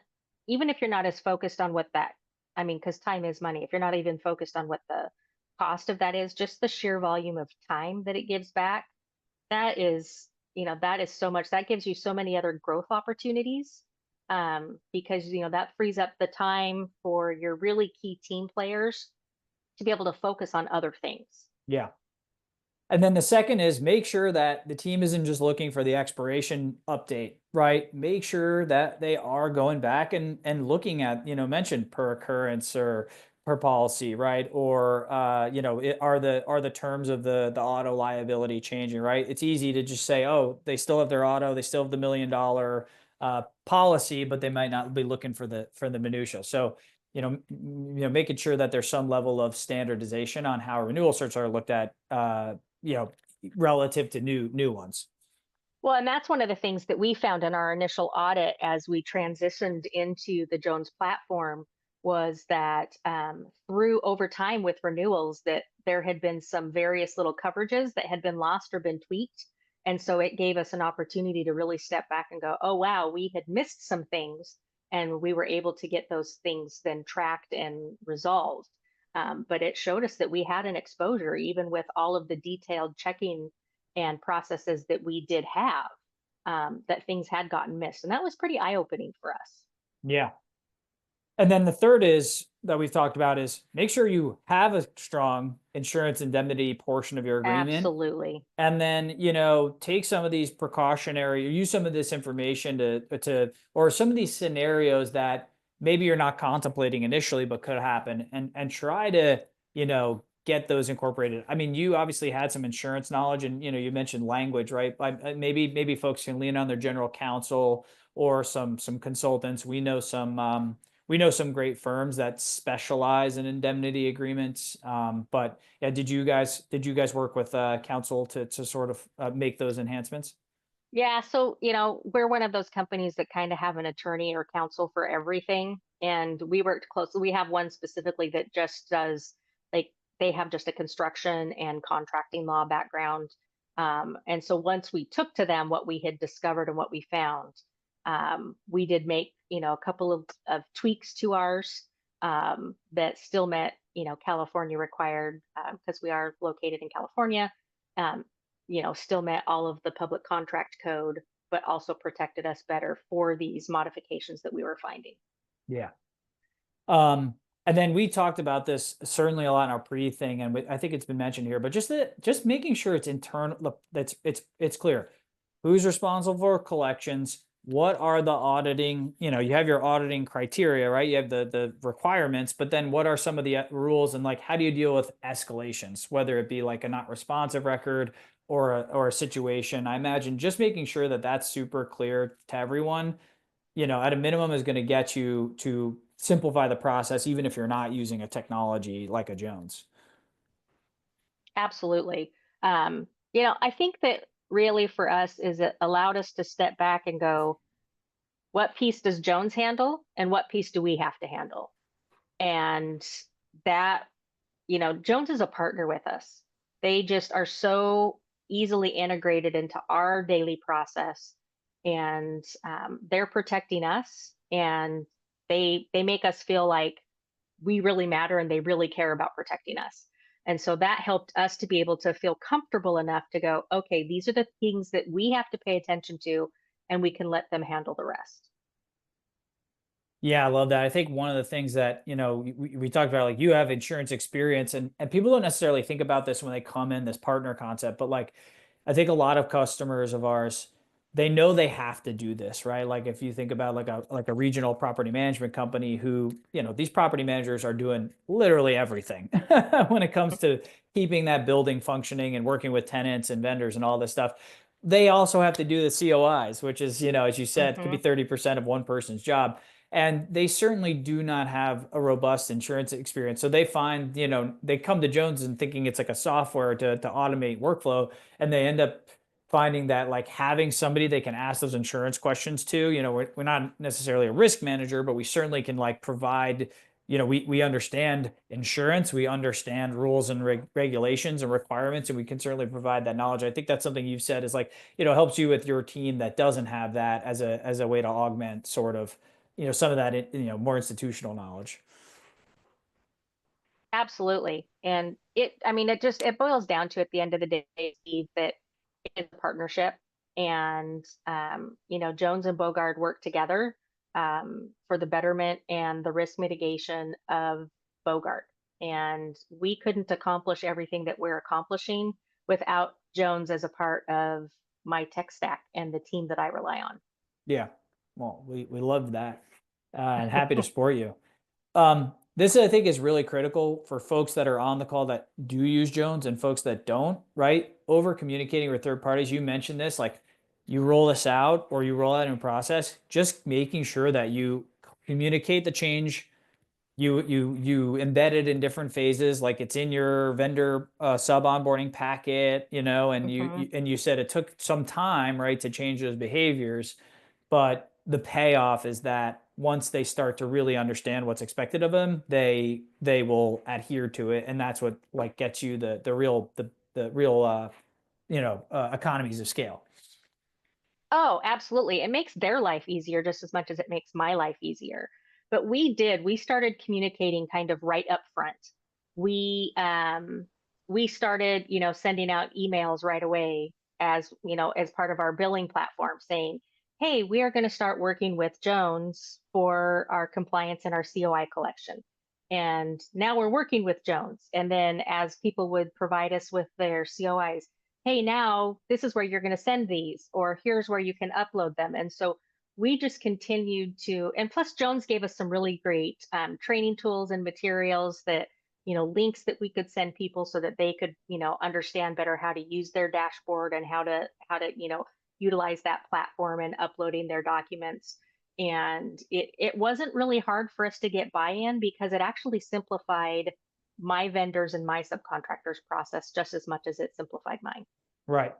as focused on what that, I mean, because time is money. If you're not even focused on what the cost of that is, just the sheer volume of time that it gives back, that is so much. That gives you so many other growth opportunities, because, that frees up the time for your really key team players to be able to focus on other things. Yeah. And then the second is make sure that the team isn't just looking for the expiration update, right? Make sure that they are going back and looking at, mentioned per occurrence or per policy, right? Or are the terms of the auto liability changing, right? It's easy to just say, oh, they still have their auto, they still have the $1 million policy, but they might not be looking for the minutia. So making sure that there's some level of standardization on how renewal certs are looked at, relative to new ones. Well, and that's one of the things that we found in our initial audit as we transitioned into the Jones platform was that through over time with renewals that there had been some various little coverages that had been lost or been tweaked. And so it gave us an opportunity to really step back and go, oh, wow, we had missed some things. And we were able to get those things then tracked and resolved. But it showed us that we had an exposure, even with all of the detailed checking and processes that we did have, that things had gotten missed. And that was pretty eye-opening for us. Yeah. And then the third is that we've talked about is make sure you have a strong insurance indemnity portion of your agreement. Absolutely. And then, take some of these precautionary, or use some of this information or some of these scenarios that maybe you're not contemplating initially, but could happen, and try to, get those incorporated. I mean, you obviously had some insurance knowledge, and, you mentioned language, right? Maybe folks can lean on their general counsel or some consultants. We know some great firms that specialize in indemnity agreements. But yeah, did you guys work with counsel to sort of make those enhancements? Yeah, so we're one of those companies that kind of have an attorney or counsel for everything, and we worked closely. We have one specifically that just does, like, they have just a construction and contracting law background. And so once we took to them what we had discovered and what we found, we did make a couple of tweaks to ours that still met California required, because we are located in California. Um, still met all of the public contract code, but also protected us better for these modifications that we were finding. Yeah. And then we talked about this certainly a lot in our pre-thing, and I think it's been mentioned here, but just making sure it's internal, that's it's clear who's responsible for collections. What are the auditing? You have your auditing criteria, right? You have the requirements, but then what are some of the rules, and like how do you deal with escalations, whether it be like a not responsive record or a situation? I imagine just making sure that that's super clear to everyone, at a minimum, is going to get you to simplify the process, even if you're not using a technology like a Jones. Absolutely. I think that really for us is it allowed us to step back and go, what piece does Jones handle and what piece do we have to handle? And that, Jones is a partner with us. They just are so easily integrated into our daily process, and they're protecting us, and they make us feel like we really matter and they really care about protecting us. And so that helped us to be able to feel comfortable enough to go, okay, these are the things that we have to pay attention to, and we can let them handle the rest. Yeah, I love that. I think one of the things that, we talked about, like, you have insurance experience, and people don't necessarily think about this when they come in, this partner concept, but like, I think a lot of customers of ours, they know they have to do this, right? Like if you think about like a regional property management company who, these property managers are doing literally everything when it comes to keeping that building functioning and working with tenants and vendors and all this stuff. They also have to do the COIs, which is, as you said, could be 30% of one person's job. And they certainly do not have a robust insurance experience. So they find, they come to Jones and thinking it's like a software to automate workflow. And they end up finding that like having somebody they can ask those insurance questions to, we're not necessarily a risk manager, but we certainly can like provide, we understand insurance, we understand rules and regulations and requirements, and we can certainly provide that knowledge. I think that's something you've said is like, helps you with your team that doesn't have that as a way to augment sort of, some of that, more institutional knowledge. Absolutely. And it boils down to, at the end of the day, Steve, that it's a partnership. And, Jones and Bogard work together for the betterment and the risk mitigation of Bogart. And we couldn't accomplish everything that we're accomplishing without Jones as a part of my tech stack and the team that I rely on. Yeah. Well, we love that, and happy to support you. This, I think, is really critical for folks that are on the call that do use Jones and folks that don't, right? Over communicating with third parties. You mentioned this, like you roll this out or you roll out in process, just making sure that you communicate the change. You embed it in different phases, like it's in your vendor sub onboarding packet, and Mhm. you said it took some time, right, to change those behaviors, but the payoff is that once they start to really understand what's expected of them, they will adhere to it, and that's what like gets you the real economies of scale. Oh, absolutely. It makes their life easier just as much as it makes my life easier. But we started communicating kind of right up front. We started, sending out emails right away as part of our billing platform saying, "Hey, we are going to start working with Jones for our compliance and our COI collection." And now we're working with Jones. And then as people would provide us with their COIs, "Hey, now this is where you're going to send these, or here's where you can upload them." And so we just continued to, and plus Jones gave us some really great training tools and materials that, links that we could send people so that they could, understand better how to use their dashboard and how to utilize that platform and uploading their documents. And it wasn't really hard for us to get buy-in because it actually simplified my vendors and my subcontractors process just as much as it simplified mine. Right.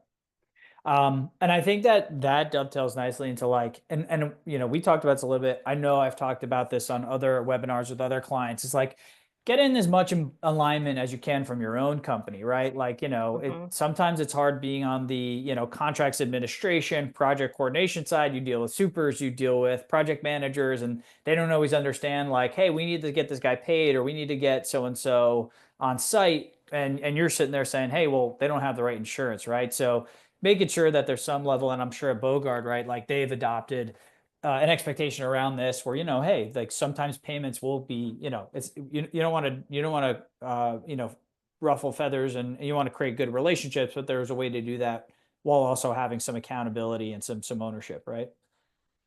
And I think that that dovetails nicely into like, and we talked about this a little bit. I know I've talked about this on other webinars with other clients. It's like get in as much alignment as you can from your own company, right? Like, Hmm. sometimes it's hard being on the, contracts administration, project coordination side. You deal with supers, you deal with project managers, and they don't always understand like, hey, we need to get this guy paid, or we need to get so and so on site. And you're sitting there saying, hey, well, they don't have the right insurance, right? So making sure that there's some level, and I'm sure at Bogard, right, like they've adopted an expectation around this where, hey, like sometimes payments will be, it's you don't want to ruffle feathers, and you want to create good relationships, but there's a way to do that while also having some accountability and some ownership, right?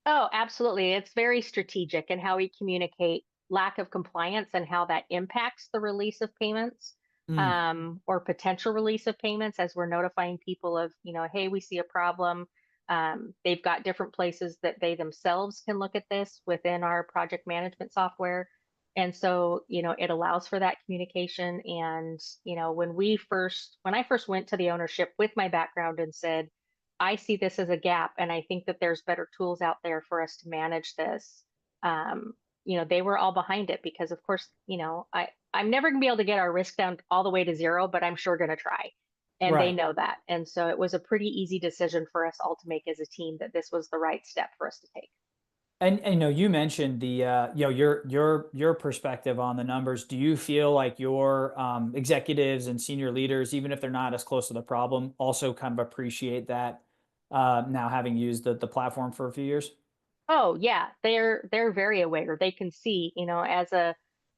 Oh, absolutely. It's very strategic in how we communicate lack of compliance and how that impacts the release of payments, Mm, or potential release of payments as we're notifying people of, hey, we see a problem. They've got different places that they themselves can look at this within our project management software. And so, it allows for that communication. And, when I first went to the ownership with my background and said, I see this as a gap, and I think that there's better tools out there for us to manage this. Um, they were all behind it because, of course, I'm never going to be able to get our risk down all the way to zero, but I'm sure going to try. And they right. know that. And so it was a pretty easy decision for us all to make as a team that this was the right step for us to take. And you mentioned the your perspective on the numbers. Do you feel like your executives and senior leaders, even if they're not as close to the problem, also kind of appreciate that now having used the platform for a few years? Oh yeah, they're very aware. They can see,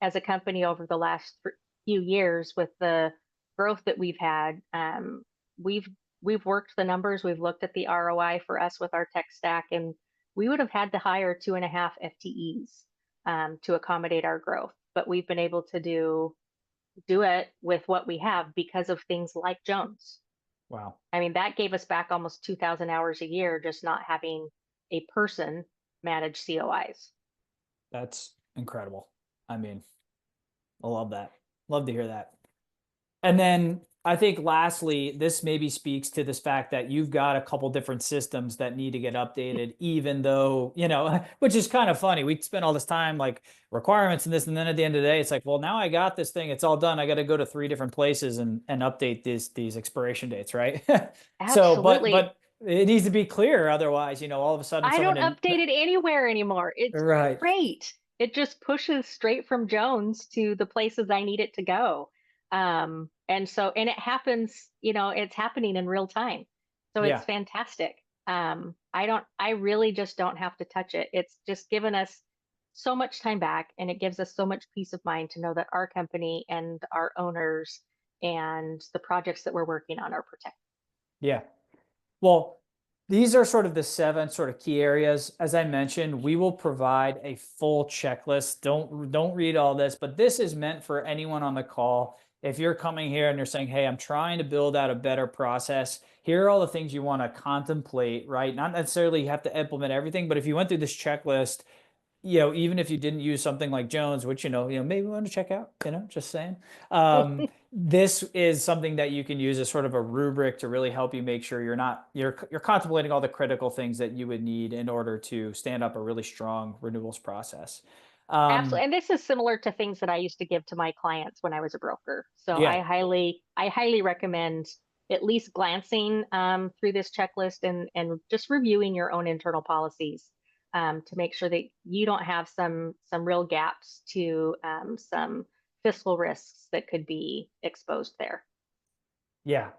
as a company over the last few years with the growth that we've had, we've we've worked the numbers, we've looked at the ROI for us with our tech stack, and we would have had to hire 2.5 FTEs to accommodate our growth. But we've been able to do it with what we have because of things like Jones. Wow, I mean, that gave us back almost 2,000 hours a year just not having a person manage COIs. that's incredible. I mean, I love that. Love to hear that. And then I think lastly, this maybe speaks to this fact that you've got a couple different systems that need to get updated, even though, which is kind of funny. We spend all this time like requirements and this, and then at the end of the day, it's like, well, now I got this thing, it's all done. I got to go to three different places and update these expiration dates, right? So, Absolutely. but it needs to be clear. Otherwise, all of a sudden I someone don't in update it anywhere anymore. It's right. great. It just pushes straight from Jones to the places I need it to go. And it happens, it's happening in real time. So it's Yeah. fantastic. I really just don't have to touch it. It's just given us so much time back, and it gives us so much peace of mind to know that our company and our owners and the projects that we're working on are protected. Yeah. Well, These are sort of the 7 sort of key areas. As I mentioned, we will provide a full checklist. Don't read all this, but this is meant for anyone on the call. If you're coming here and you're saying, "Hey, I'm trying to build out a better process. Here are all the things you want to contemplate," right? Not necessarily you have to implement everything, but if you went through this checklist, even if you didn't use something like Jones, which, maybe we want to check out, just saying. This is something that you can use as sort of a rubric to really help you make sure you're contemplating all the critical things that you would need in order to stand up a really strong renewals process. Absolutely. And this is similar to things that I used to give to my clients when I was a broker. So Yeah, I highly recommend at least glancing through this checklist and just reviewing your own internal policies to make sure that you don't have some real gaps to some fiscal risks that could be exposed there. yeah.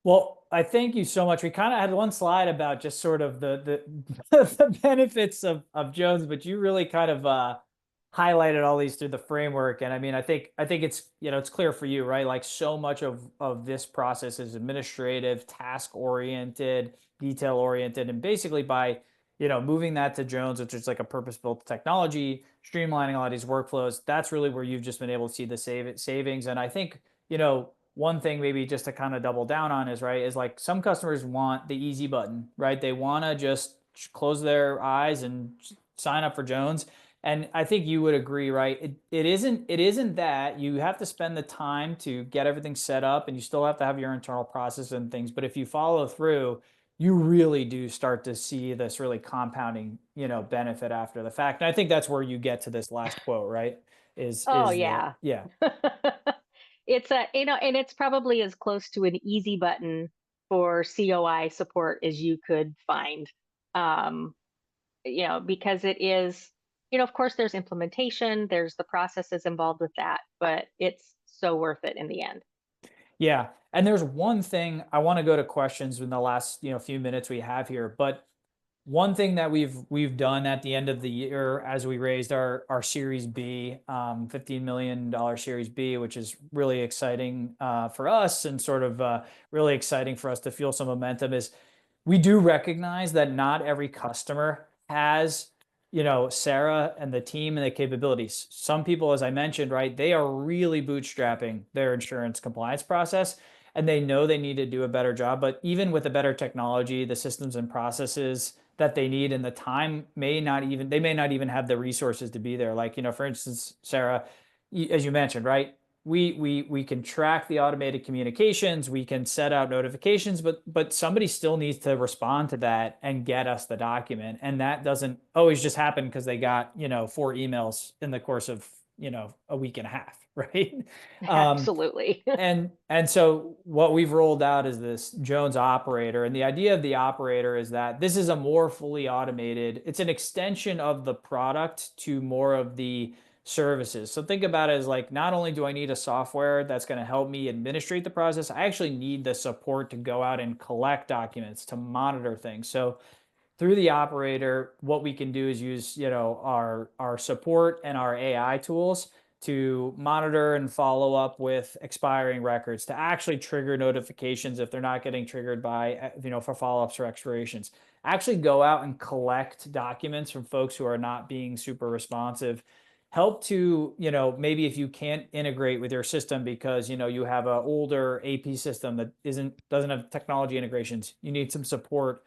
Well, I thank you so much. We kind of had one slide about just sort of the benefits of Jones, but you really kind of highlighted all these through the framework. And I mean, I think it's it's clear for you, right? Like so much of this process is administrative, task oriented, detail oriented, and basically by moving that to Jones, which is like a purpose built technology, streamlining all of these workflows. That's really where you've just been able to see the savings. And I think one thing maybe just to kind of double down on is like some customers want the easy button, right? They want to just close their eyes and sign up for Jones. And I think you would agree, right? It isn't that you have to spend the time to get everything set up and you still have to have your internal process and things. But if you follow through, you really do start to see this really compounding, benefit after the fact. And I think that's where you get to this last quote, right? Is Oh is the yeah. yeah. It's and it's probably as close to an easy button for COI support as you could find. Um, because it is, of course there's implementation, there's the processes involved with that, but it's so worth it in the end. Yeah. And there's one thing I want to go to questions in the last, few minutes we have here, but one thing that we've done at the end of the year as we raised our Series B, $15 million Series B, which is really exciting for us and sort of really exciting for us to feel some momentum, is we do recognize that not every customer has, Sarah and the team and the capabilities. Some people, as I mentioned, right, they are really bootstrapping their insurance compliance process and they know they need to do a better job. But even with the better technology, the systems and processes that they need and the time they may not even have the resources to be there. Like, for instance, Sarah, as you mentioned, right? We can track the automated communications, we can set out notifications, but somebody still needs to respond to that and get us the document. And that doesn't always just happen because they got, 4 emails in the course of, a week and a half, right? Um, Absolutely. and so what we've rolled out is this Jones operator. And the idea of the operator is that this is a more fully automated, it's an extension of the product to more of the services. So think about it as like, not only do I need a software that's going to help me administrate the process, I actually need the support to go out and collect documents, to monitor things. So through the operator, what we can do is use, our support and our AI tools to monitor and follow up with expiring records, to actually trigger notifications if they're not getting triggered by, for follow-ups or expirations. Actually go out and collect documents from folks who are not being super responsive. Help to, maybe if you can't integrate with your system because, you have an older AP system that doesn't have technology integrations, you need some support,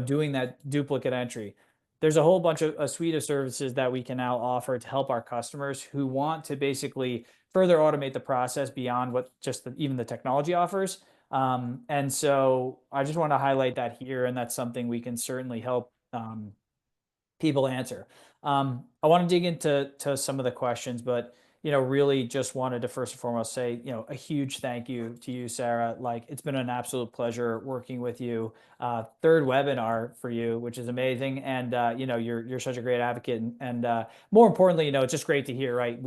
doing that duplicate entry. There's a whole bunch of a suite of services that we can now offer to help our customers who want to basically further automate the process beyond what just even the technology offers. And so I just want to highlight that here, and that's something we can certainly help people answer. I want to dig into some of the questions, but really just wanted to first and foremost say, a huge thank you to you, Sarah. Like it's been an absolute pleasure working with you. Third webinar for you, which is amazing, and you're such a great advocate, and more importantly, it's just great to hear. Right,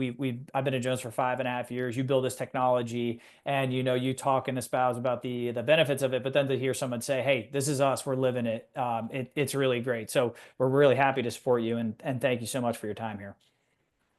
I've been at Jones for 5.5 years. You build this technology, and you talk and espouse about the benefits of it, but then to hear someone say, "Hey, this is us. We're living it." It's really great. So we're really happy to support you, and thank you so much for your time here.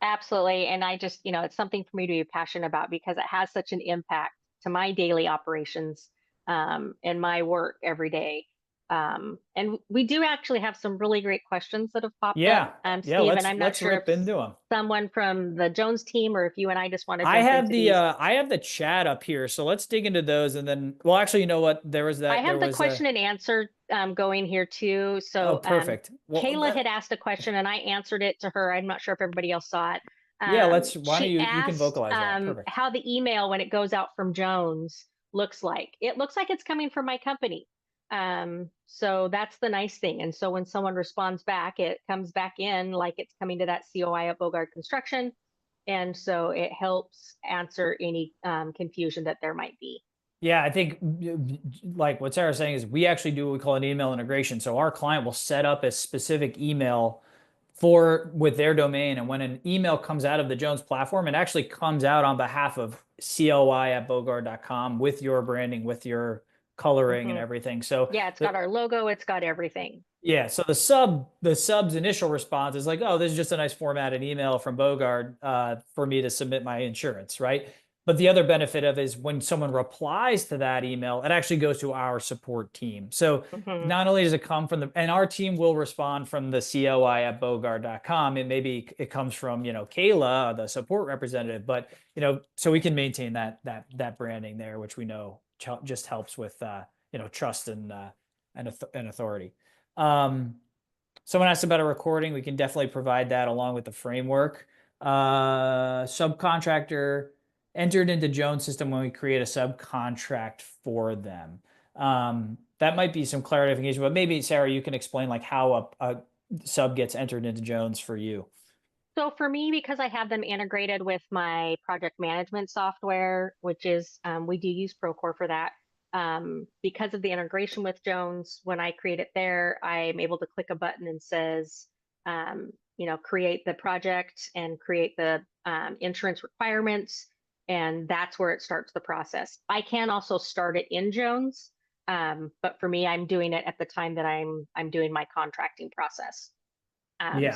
Absolutely. And I just, it's something for me to be passionate about because it has such an impact to my daily operations and my work every day. And we do actually have some really great questions that have popped up. Yeah. Yeah. Steve, and I'm not Let's sure if rip into them. someone from the Jones team or if you and I just want to jump into these. I have the chat up here, so let's dig into those, and then, well, actually, you know what? I have the question and answer going here too. So perfect. Well, Kayla had asked a question and I answered it to her. I'm not sure if everybody else saw it. Yeah, why don't you can asked, vocalize that. Perfect. How the email when it goes out from Jones looks like. It looks like it's coming from my company. So that's the nice thing. And so when someone responds back, it comes back in like it's coming to that COI at Bogard Construction. And so it helps answer any confusion that there might be. Yeah, I think like what Sarah's saying is we actually do what we call an email integration. So our client will set up a specific email with their domain. And when an email comes out of the Jones platform, it actually comes out on behalf of COI at Bogard.com with your branding, with your coloring and everything. So yeah, it's got our logo, it's got everything. Yeah, so the sub's initial response is like, oh, this is just a nice formatted email from Bogard for me to submit my insurance, right? But the other benefit of is when someone replies to that email, it actually goes to our support team. So not only does it come from and our team will respond from the COI at Bogard.com. It comes from, Kayla, the support representative, but, so we can maintain that branding there, which we know just helps with, trust and authority. Someone asked about a recording. We can definitely provide that along with the framework. Subcontractor entered into Jones system when we create a subcontract for them. That might be some clarification, but maybe Sarah, you can explain like how a sub gets entered into Jones for you. So for me, because I have them integrated with my project management software, which is, we do use Procore for that. Because of the integration with Jones, when I create it there, I'm able to click a button and says, create the project and create the insurance requirements. And that's where it starts the process. I can also start it in Jones, but for me, I'm doing it at the time that I'm doing my contracting process.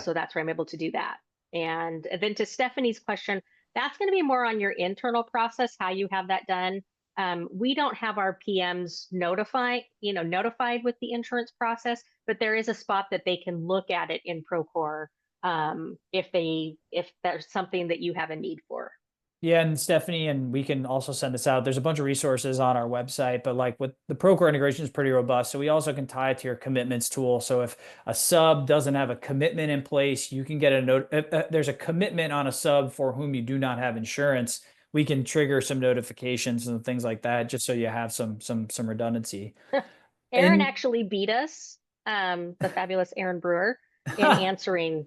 So that's where I'm able to do that. And then to Stephanie's question, that's going to be more on your internal process, how you have that done. We don't have our PMs notified with the insurance process, but there is a spot that they can look at it in Procore if there's something that you have a need for. Yeah, and Stephanie, and we can also send this out. There's a bunch of resources on our website, but like with the Procore integration is pretty robust. So we also can tie it to your commitments tool. So if a sub doesn't have a commitment in place, you can get a note. There's a commitment on a sub for whom you do not have insurance. We can trigger some notifications and things like that, just so you have some redundancy. Aaron actually beat us, the fabulous Aaron Brewer, in answering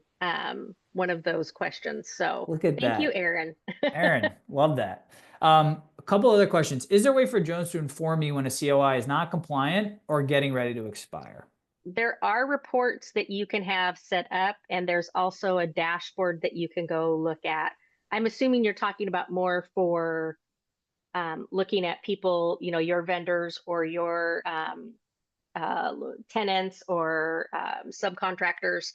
one of those questions. So look at that. Thank you, Aaron. Aaron, love that. A couple other questions. Is there a way for Jones to inform me when a COI is not compliant or getting ready to expire? There are reports that you can have set up, and there's also a dashboard that you can go look at. I'm assuming you're talking about more for looking at people, your vendors or your tenants or subcontractors.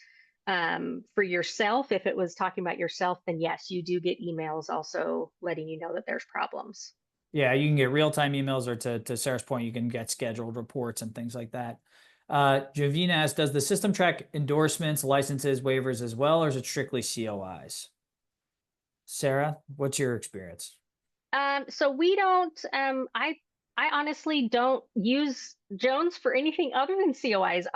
For yourself, if it was talking about yourself, then yes, you do get emails also letting you know that there's problems. Yeah, you can get real-time emails, or to Sarah's point, you can get scheduled reports and things like that. Jovina asks, does the system track endorsements, licenses, waivers as well, or is it strictly COIs? Sarah, what's your experience? So we don't, I honestly don't use Jones for anything other than COIs.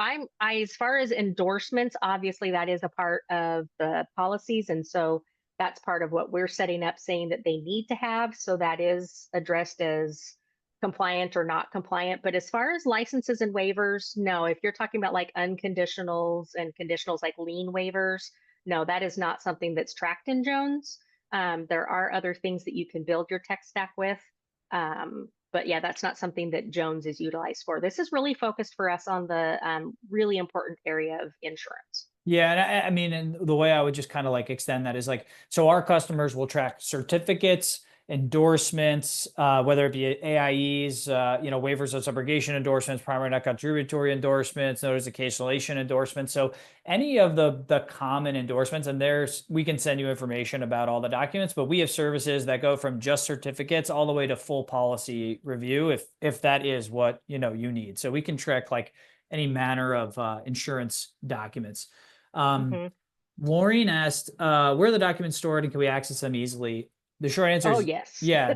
As far as endorsements, obviously that is a part of the policies. And so that's part of what we're setting up, saying that they need to have. So that is addressed as compliant or not compliant. But as far as licenses and waivers, no, if you're talking about like unconditionals and conditionals like lien waivers, no, that is not something that's tracked in Jones. There are other things that you can build your tech stack with. But yeah, that's not something that Jones is utilized for. This is really focused for us on the really important area of insurance. Yeah, and I mean, and the way I would just kind of like extend that is like, so our customers will track certificates endorsements, whether it be AIEs, waivers of subrogation endorsements, primary not contributory endorsements, notice of cancellation endorsements. So any of the common endorsements, and we can send you information about all the documents, but we have services that go from just certificates all the way to full policy review if that is what you need. So we can track like any manner of insurance documents. Maureen asked, where are the documents stored and can we access them easily? The short answer is yes. yeah,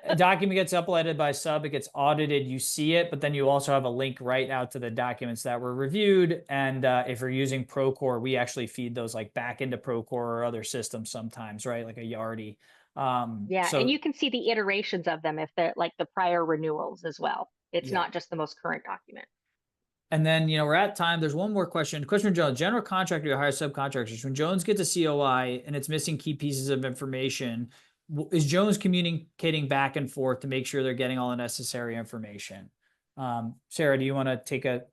a document gets uploaded by sub, it gets audited, you see it, but then you also have a link right out to the documents that were reviewed. And if you're using Procore, we actually feed those like back into Procore or other systems sometimes, right? Like a Yardi. Yeah, and you can see the iterations of them if they're like the prior renewals as well. It's not just the most current document. And then, we're at time. There's one more question. Question from Jones. General contractor hire subcontractors. When Jones gets a COI and it's missing key pieces of information, is Jones communicating back and forth to make sure they're getting all the necessary information? Sarah, do you want to take a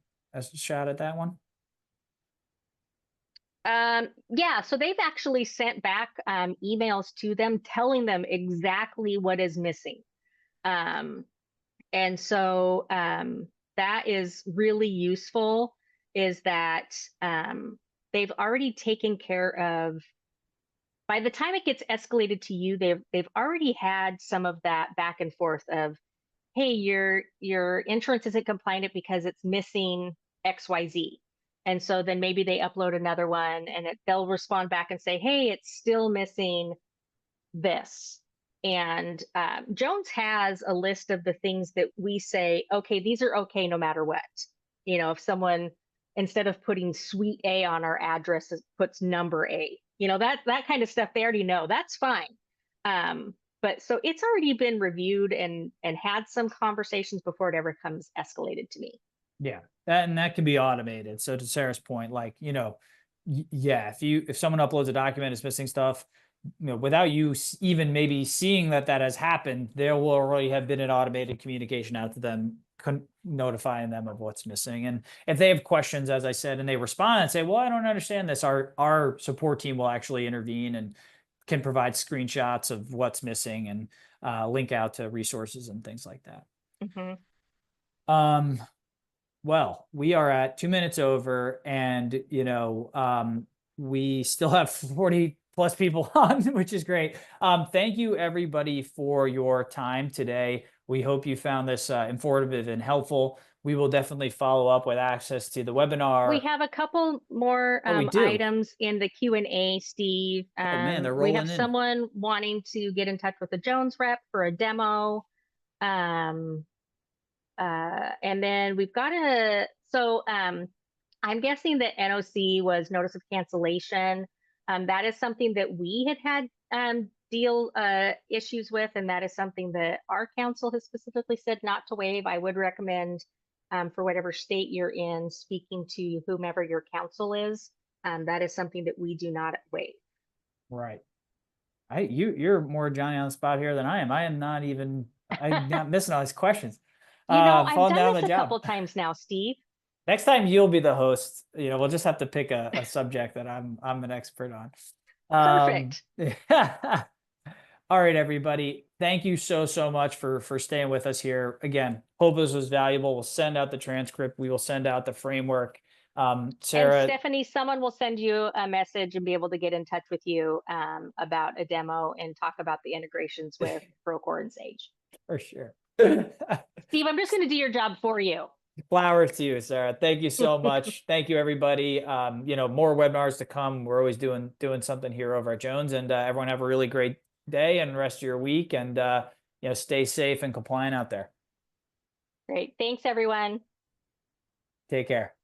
shot at that one? Yeah, so they've actually sent back emails to them telling them exactly what is missing. And so that is really useful, is that they've already taken care of, by the time it gets escalated to you, they've already had some of that back and forth of, hey, your insurance isn't compliant because it's missing XYZ. And so then maybe they upload another one and they'll respond back and say, hey, it's still missing this. And Jones has a list of the things that we say, okay, these are okay no matter what. If someone, instead of putting suite A on our address, puts number A, that kind of stuff they already know. That's fine. But so it's already been reviewed and had some conversations before it ever comes escalated to me. Yeah, that can be automated. So to Sarah's point, like, yeah, if someone uploads a document, it's missing stuff, without you even maybe seeing that has happened, there will already have been an automated communication out to them, notifying them of what's missing. And if they have questions, as I said, and they respond and say, well, I don't understand this, our support team will actually intervene and can provide screenshots of what's missing and link out to resources and things like that. Well, we are at 2 minutes over, and we still have 40 plus people on, which is great. Thank you everybody for your time today. We hope you found this informative and helpful. We will definitely follow up with access to the webinar. We have a couple more items in the Q&A, Steve. Oh man, they're rolling in. We have someone wanting to get in touch with the Jones rep for a demo. And then we've got I'm guessing that NOC was notice of cancellation. That is something that we had issues with, and that is something that our counsel has specifically said not to waive. I would recommend, for whatever state you're in, speaking to whomever your counsel is. That is something that we do not waive. Right. You're more Johnny on the spot here than I am. I'm not missing all these questions. I've done this a couple times now, Steve. Next time you'll be the host. We'll just have to pick a subject that I'm an expert on. Perfect. All right, everybody. Thank you so much for staying with us here. Again, hope this was valuable. We'll send out the transcript. We will send out the framework. Sarah, and Stephanie, someone will send you a message and be able to get in touch with you about a demo and talk about the integrations with Procore and Sage. For sure. Steve, I'm just going to do your job for you. Flowers to you, Sarah. Thank you so much. Thank you, everybody. More webinars to come. We're always doing something here over at Jones, and everyone have a really great day and rest of your week, and stay safe and compliant out there. Great. Thanks, everyone. Take care.